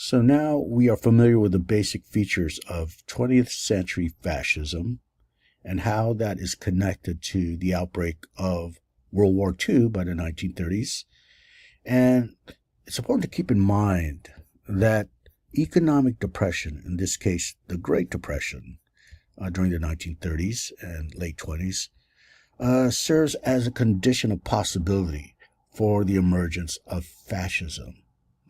So now we are familiar with the basic features of 20th century fascism and how that is connected to the outbreak of World War II by the 1930s. And it's important to keep in mind that economic depression, in this case, the Great Depression during the 1930s and late 20s, serves as a condition of possibility for the emergence of fascism.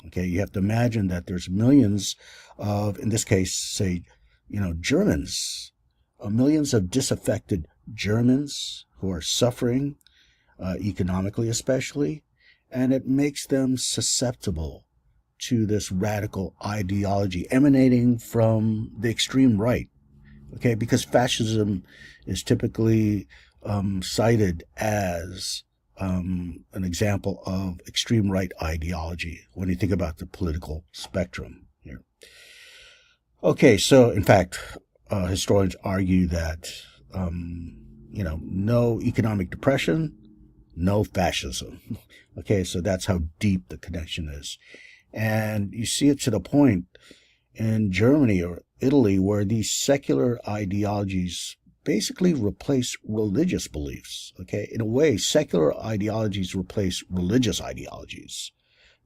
Okay, you have to imagine that there's millions of, in this case, say, Germans, millions of disaffected Germans who are suffering, economically especially, and it makes them susceptible to this radical ideology emanating from the extreme right. Okay, because fascism is typically cited as an example of extreme right ideology when you think about the political spectrum here. Okay, so in fact, historians argue that, no economic depression, no fascism. Okay, so that's how deep the connection is. And you see it to the point in Germany or Italy where these secular ideologies basically replace religious beliefs. Okay, in a way, secular ideologies replace religious ideologies.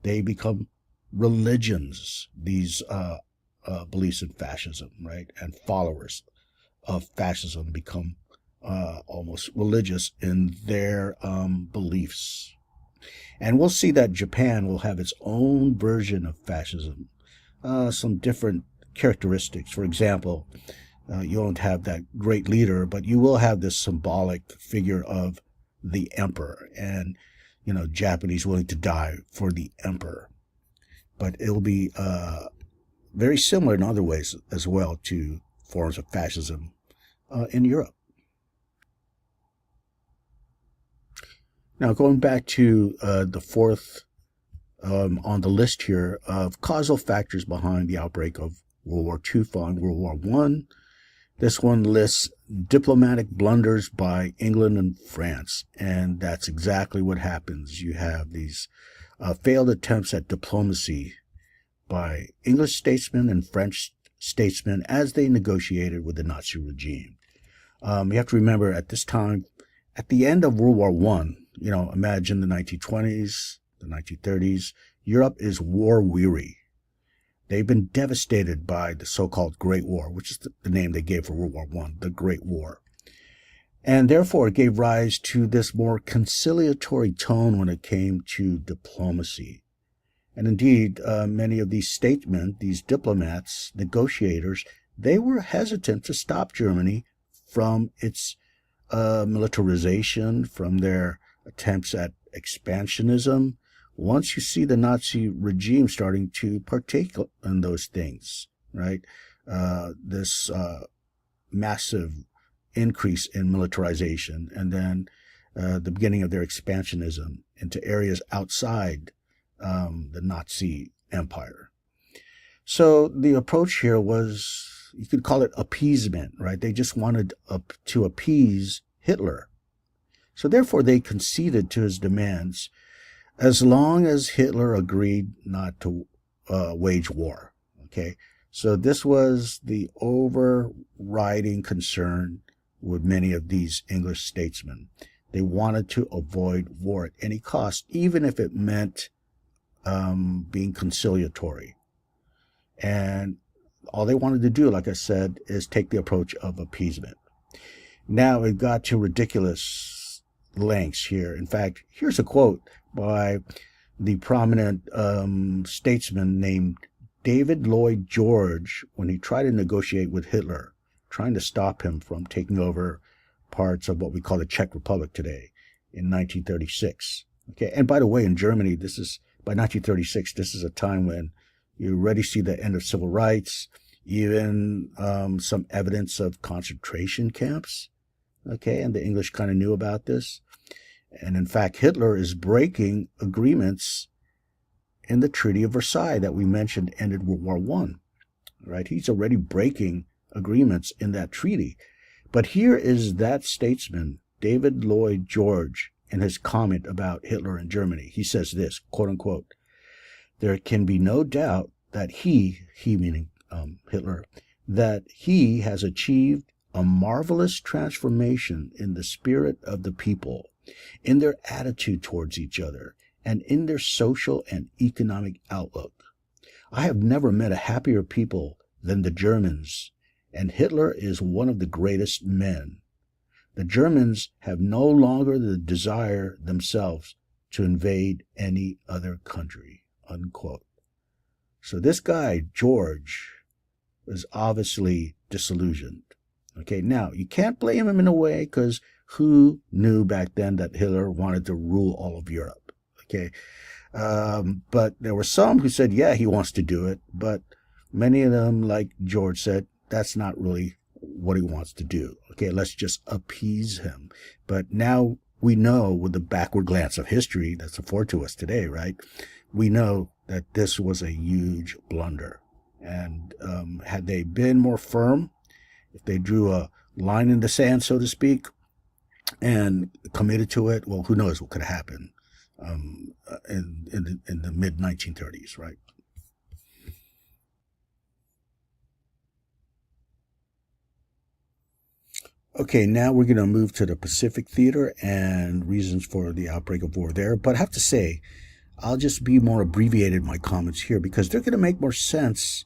They become religions, these beliefs in fascism, right? And followers of fascism become almost religious in their beliefs. And we'll see that Japan will have its own version of fascism, some different characteristics. For example, you won't have that great leader, but you will have this symbolic figure of the emperor and, Japanese willing to die for the emperor. But it will be very similar in other ways as well to forms of fascism in Europe. Now, going back to the fourth on the list here of causal factors behind the outbreak of World War II following World War I, this one lists diplomatic blunders by England and France, and that's exactly what happens. You have these failed attempts at diplomacy by English statesmen and French statesmen as they negotiated with the Nazi regime. You have to remember at this time, at the end of World War I, imagine the 1920s, the 1930s, Europe is war-weary. They've been devastated by the so-called Great War, which is the name they gave for World War I, the Great War. And therefore, it gave rise to this more conciliatory tone when it came to diplomacy. And indeed, many of these statesmen, these diplomats, negotiators, they were hesitant to stop Germany from its militarization, from their attempts at expansionism, once you see the Nazi regime starting to partake in those things, right? This massive increase in militarization, and then the beginning of their expansionism into areas outside the Nazi empire. So the approach here was, you could call it appeasement, right? They just wanted to appease Hitler. So therefore they conceded to his demands as long as Hitler agreed not to wage war. Okay, so this was the overriding concern with many of these English statesmen. They wanted to avoid war at any cost, even if it meant being conciliatory. And all they wanted to do, like I said, is take the approach of appeasement. Now it got to ridiculous lengths here. In fact, here's a quote by the prominent statesman named David Lloyd George when he tried to negotiate with Hitler, trying to stop him from taking over parts of what we call the Czech Republic today in 1936. Okay, and by the way, in Germany, by 1936, this is a time when you already see the end of civil rights, even some evidence of concentration camps. Okay, and the English kind of knew about this. And in fact, Hitler is breaking agreements in the Treaty of Versailles that we mentioned ended World War I. Right? He's already breaking agreements in that treaty. But here is that statesman, David Lloyd George, in his comment about Hitler and Germany. He says this, quote unquote, "There can be no doubt that he meaning Hitler, that he has achieved a marvelous transformation in the spirit of the people, in their attitude towards each other, and in their social and economic outlook. I have never met a happier people than the Germans, and Hitler is one of the greatest men. The Germans have no longer the desire themselves to invade any other country, unquote. So this guy, George, was obviously disillusioned. Okay, now you can't blame him in a way because who knew back then that Hitler wanted to rule all of Europe? Okay, but there were some who said, yeah, he wants to do it, but many of them, like George said, that's not really what he wants to do. Okay, let's just appease him. But now we know, with the backward glance of history that's afforded to us today, right? We know that this was a huge blunder. And had they been more firm, if they drew a line in the sand, so to speak, and committed to it, well, who knows what could have happened in the mid 1930s, right? Okay, now we're going to move to the Pacific Theater and reasons for the outbreak of war there. But I have to say, I'll just be more abbreviated in my comments here because they're going to make more sense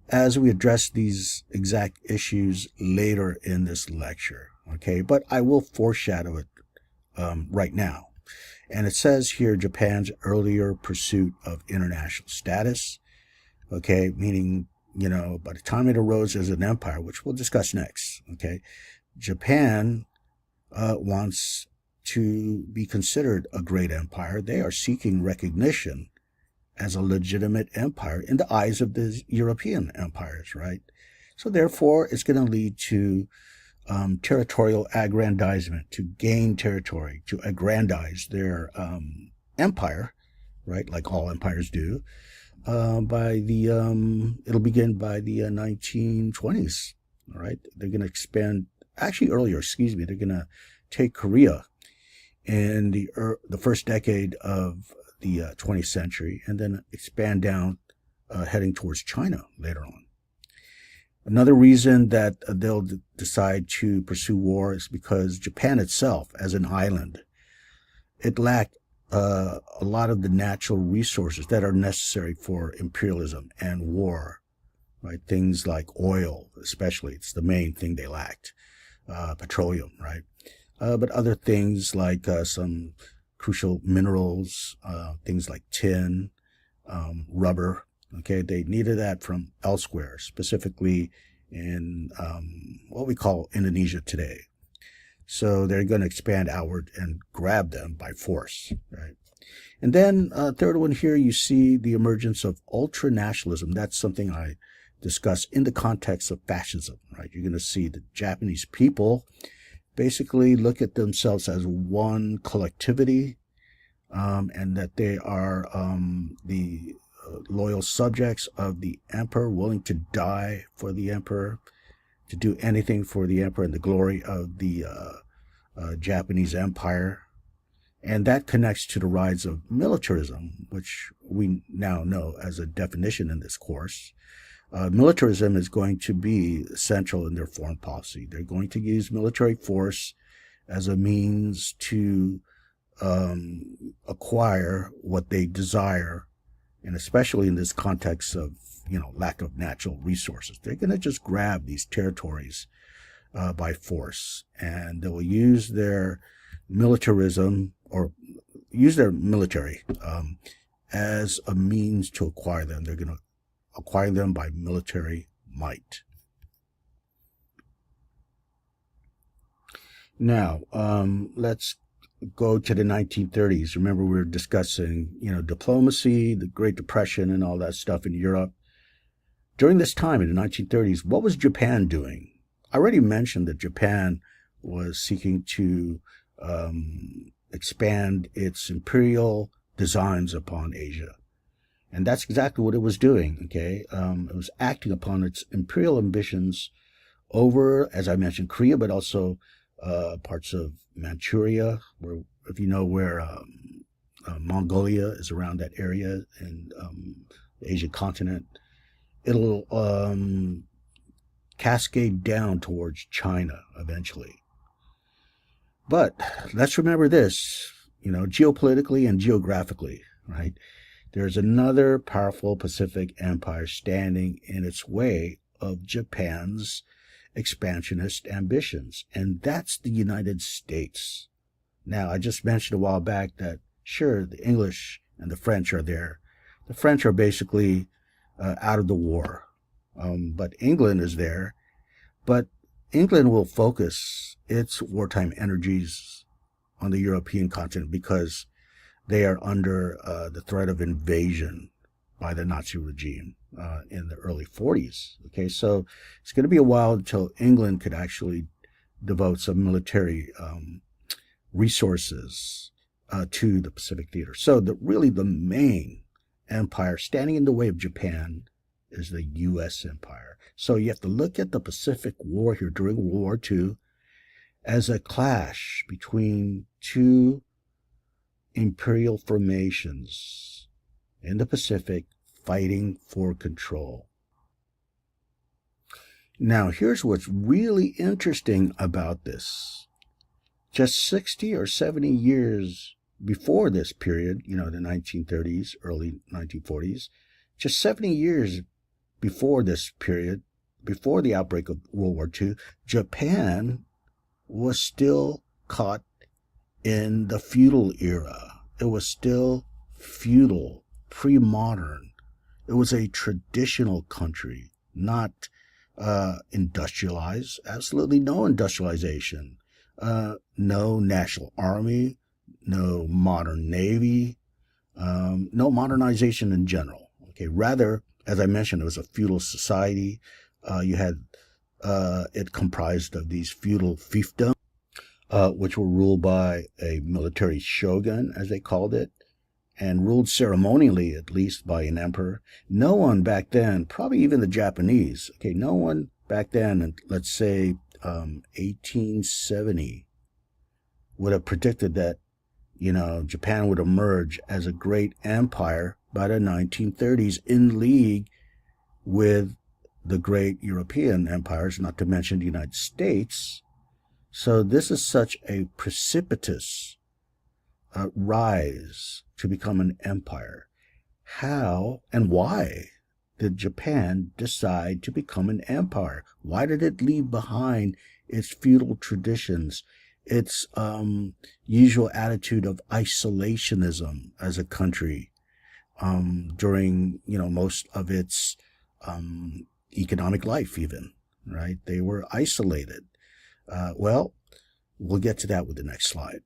as we address these exact issues later in this lecture. Okay, but I will foreshadow it right now. And it says here Japan's earlier pursuit of international status. Okay, meaning, by the time it arose as an empire, which we'll discuss next. Okay, Japan wants to be considered a great empire. They are seeking recognition as a legitimate empire in the eyes of the European empires, right? So therefore, it's going to lead to territorial aggrandizement, to gain territory, to aggrandize their empire, right? Like all empires do. It'll begin by the 1920s, all right? They're going to expand, actually earlier, they're going to take Korea in the first decade of the 20th century and then expand down, heading towards China later on. Another reason that they'll decide to pursue war is because Japan itself, as an island, it lacked a lot of the natural resources that are necessary for imperialism and war, right? Things like oil, especially, it's the main thing they lacked, petroleum, right? But other things like some crucial minerals, things like tin, rubber. Okay, they needed that from elsewhere, specifically in what we call Indonesia today. So they're going to expand outward and grab them by force, right? And then third one here, you see the emergence of ultranationalism. That's something I discuss in the context of fascism, right? You're going to see the Japanese people basically look at themselves as one collectivity, and that they are the loyal subjects of the emperor, willing to die for the emperor, to do anything for the emperor and the glory of the Japanese empire. And that connects to the rise of militarism, which we now know as a definition in this course. Militarism is going to be central in their foreign policy. They're going to use military force as a means to acquire what they desire, and especially in this context of lack of natural resources. They're going to just grab these territories by force, and they will use their militarism or use their military as a means to acquire them. They're going to acquire them by military might. Now, let's go to the 1930s. Remember, we were discussing, diplomacy, the Great Depression, and all that stuff in Europe. During this time in the 1930s, what was Japan doing? I already mentioned that Japan was seeking to expand its imperial designs upon Asia. And that's exactly what it was doing, okay? It was acting upon its imperial ambitions over, as I mentioned, Korea, but also parts of Manchuria, where, if you know where Mongolia is, around that area, and the Asian continent. It'll cascade down towards China eventually. But let's remember this, geopolitically and geographically, right? There's another powerful Pacific empire standing in its way of Japan's expansionist ambitions, and that's the United States. Now, I just mentioned a while back that, sure, the English and the French are there. The French are basically out of the war, but England is there. But England will focus its wartime energies on the European continent because they are under the threat of invasion by the Nazi regime in the early 40s. Okay, so it's going to be a while until England could actually devote some military resources to the Pacific theater. So really the main empire standing in the way of Japan is the U.S. empire. So you have to look at the Pacific War here during World War II as a clash between two imperial formations in the Pacific fighting for control. Now, here's what's really interesting about this. Just 60 or 70 years before this period, the 1930s, early 1940s, just 70 years before this period, before the outbreak of World War II, Japan was still caught in the feudal era. It was still feudal, pre-modern. It was a traditional country, not industrialized, absolutely no industrialization, no national army, no modern navy, no modernization in general. Okay, rather, as I mentioned, it was a feudal society. You had it comprised of these feudal fiefdoms, which were ruled by a military shogun, as they called it, and ruled ceremonially, at least, by an emperor. No one back then, probably even the Japanese, okay, no one back then, let's say 1870, would have predicted that, Japan would emerge as a great empire by the 1930s in league with the great European empires, not to mention the United States. So this is such a precipitous rise to become an empire. How and why did Japan decide to become an empire? Why did it leave behind its feudal traditions, its usual attitude of isolationism as a country during, most of its economic life even, right? They were isolated. Well, we'll get to that with the next slide.